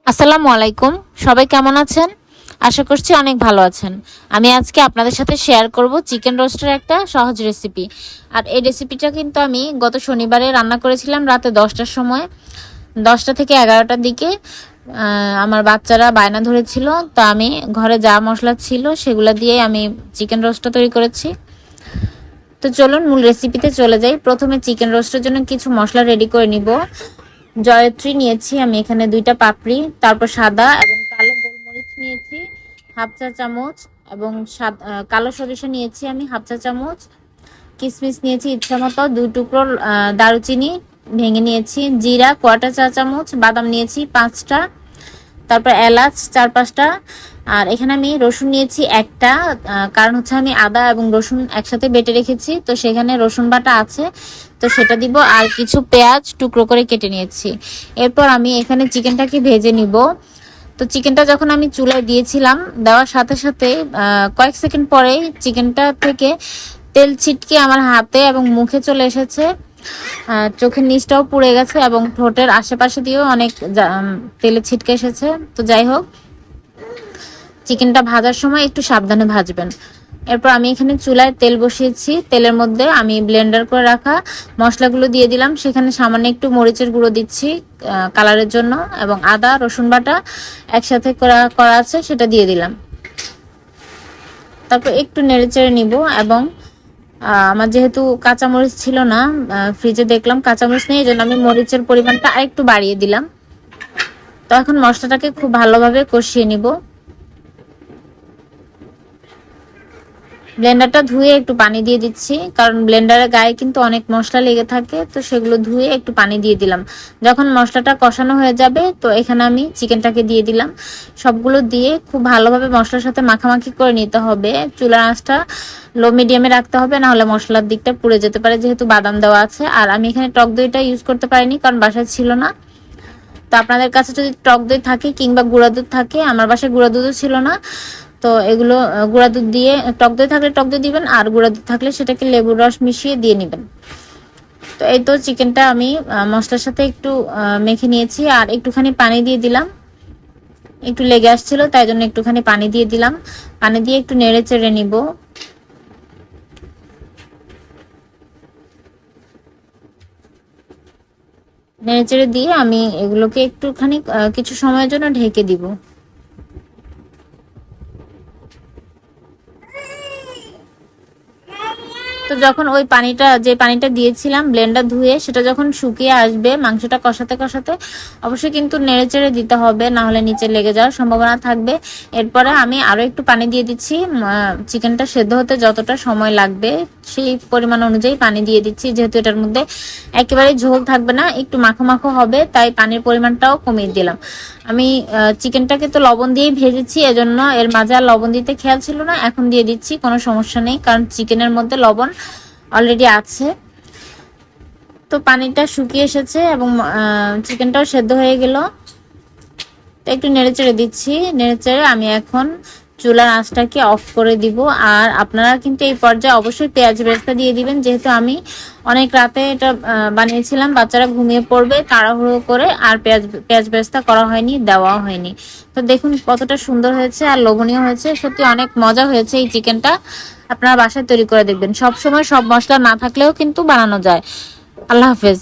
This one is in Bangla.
আসসালামু আলাইকুম। সবাই কেমন আছেন? আশা করছি অনেক ভালো আছেন। আমি আজকে আপনাদের সাথে শেয়ার করব চিকেন রোস্টের একটা সহজ রেসিপি। আর এই রেসিপিটা কিন্তু আমি গত শনিবারে রান্না করেছিলাম রাতে 10টার সময়, 10টা থেকে 11টার দিকে। আমার বাচ্চারা বায়না ধরেছিল, তো আমি ঘরে যা মশলা ছিল সেগুলো দিয়ে আমি চিকেন রোস্টটা তৈরি করেছি। তো চলুন মূল রেসিপিতে চলে যাই। প্রথমে চিকেন রোস্টের জন্য কিছু মশলা রেডি করে নিব। জয়ত্রী নিয়েছি আমি এখানে 2টা পাপড়ি, তারপর সাদা এবং কালো গোলমরিচ নিয়েছি হাফ চা চামচ, এবং কালো সরিষা নিয়েছি আমি হাফ চা চামচ। কিশমিশ নিয়েছি ইচ্ছা মতো 2 টুকরো, দারুচিনি ভেঙে নিয়েছি, জিরা কোয়ার্টার চা চামচ, বাদাম নিয়েছি 5টা, তারপর এলাচ 4-5টা। আর এখানে আমি রসুন নিয়েছি একটা, কারণ হচ্ছে আমি আদা এবং রসুন একসাথে বেটে রেখেছি, তো সেখানে রসুন বাটা আছে, তো সেটা দিব। আর কিছু পেঁয়াজ টুকরো করে কেটে নিয়েছি। এরপর আমি এখানে চিকেনটাকে ভেজে নিব। তো চিকেনটা যখন আমি চুলায় দিয়েছিলাম, দেওয়ার সাথে সাথে কয়েক সেকেন্ড পরেই চিকেনটা থেকে তেল ছিটকে আমার হাতে এবং মুখে চলে এসেছে। চোখের নিচটাও পুড়ে গেছে এবং ঠোঁটের আশেপাশে দিয়েও অনেক তেলে ছিটকে এসেছে। তো যাই হোক, চিকেনটা ভাজার সময় একটু সাবধানে ভাজবেন। এরপর আমি এখানে চুলায় তেল বসিয়েছি, তেলের মধ্যে আমি ব্লেন্ডার করে রাখা মশলাগুলো দিয়ে দিলাম। সেখানে সামান্য একটু মরিচের গুঁড়ো দিচ্ছি কালারের জন্য, এবং আদা রসুন বাটা একসাথে করা আছে সেটা দিয়ে দিলাম। তারপর একটু নেড়েচেড়ে নিব, এবং আমার যেহেতু কাঁচামরিচ ছিল না, ফ্রিজে দেখলাম কাঁচামরিচ নেই, এই জন্য আমি মরিচের পরিমাণটা আরেকটু বাড়িয়ে দিলাম। তো এখন মশলাটাকে খুব ভালোভাবে কষিয়ে নিব। ব্লেন্ডারটা ধুয়ে একটু পানি দিয়ে দিচ্ছি, কারণ ব্লেন্ডারের গায়ে কিন্তু অনেক মশলা লেগে থাকে, তো সেগুলো ধুয়ে একটু পানি দিয়ে দিলাম। যখন মশলাটা কষানো হয়ে যাবে, তো এখানে আমি চিকেনটাকে দিয়ে দিলাম। সবগুলো দিয়ে খুব ভালোভাবে মশলার সাথে মাখামাখি করে নিতে হবে। চুলার আঁচটা লো মিডিয়ামে রাখতে হবে, না হলে মশলার দিকটা পুড়ে যেতে পারে, যেহেতু বাদাম দেওয়া আছে। আর আমি এখানে টক দইটা ইউজ করতে পারিনি, কারণ বাসায় ছিল না। তো আপনাদের কাছে যদি টক দই থাকে কিংবা গুঁড়া দুধ থাকে, আমার বাসায় গুঁড়া দুধও ছিল না, তো এগুলো গুঁড়া দুধ দিয়ে, টক দই থাকলে টক দই দিবেন, আর গুঁড়া দুধ থাকলে সেটাকে লেবুর রস মিশিয়ে দিয়ে নেবেন। তো এই তো চিকেনটা আমি মশলার সাথে একটু মেখে নিয়েছি, আর একটুখানি পানি দিয়ে দিলাম। একটু লেগে আসছিল, তাই জন্য একটুখানি পানি দিয়ে দিলাম। পানি দিয়ে একটু নেড়ে চেড়ে নিব। নেড়ে চেড়ে দিয়ে আমি এগুলোকে একটুখানি কিছু সময়ের জন্য ঢেকে দিব। তো যখন ওই পানিটা, যে পানিটা দিয়েছিলাম ব্লেন্ডার ধুয়ে, সেটা যখন শুকিয়ে আসবে, মাংসটা কষাতে কষাতে অবশ্যই কিন্তু নেড়েচেড়ে দিতে হবে, না হলে নিচে লেগে যাওয়ার সম্ভাবনা থাকবে। এরপরে আমি আরো একটু পানি দিয়ে দিচ্ছি। চিকেনটা সেদ্ধ হতে যতটা সময় লাগবে সেই পরিমাণ অনুযায়ী পানি দিয়ে দিচ্ছি, যেহেতু এটার মধ্যে একেবারে ঝোল থাকবে না, একটু মাখো মাখো হবে, তাই পানির পরিমাণটাও কমিয়ে দিলাম। আমি চিকেনটাকে তো লবণ দিয়েই ভেজেছি, এজন্য এর মাঝে আর লবণ দিতে খেয়াল ছিল না, এখন দিয়ে দিচ্ছি, কোনো সমস্যা নেই, কারণ চিকেনের মধ্যে লবণ অলরেডি আছে। তো পানিটা শুকিয়ে এসেছে এবং চিকেনটাও সেদ্ধ হয়ে গেল। তো একটু নেড়েচেড়ে দিচ্ছি। নেড়েচেড়ে আমি এখন চুলার আঁচটাকে অফ করে দিব। আর আপনারা কিন্তু এই পর্যায়ে অবশ্যই পেঁয়াজ বেরেস্তা দিয়ে দিবেন, যেহেতু আমি অনেক রাতে এটা বানিয়েছিলাম, বাচ্চারা ঘুমিয়ে পড়বে তাড়াহুড়ো করে, আর পেঁয়াজ বেরেস্তা করা হয়নি, দেওয়াও হয়নি। তো দেখুন কতটা সুন্দর হয়েছে আর লোভনীয় হয়েছে, সত্যি অনেক মজা হয়েছে এই চিকেনটা। আপনারা বাসায় তৈরি করে দেখবেন। সব সময় সব মশলা না থাকলেও কিন্তু বানানো যায়। আল্লাহ হাফেজ।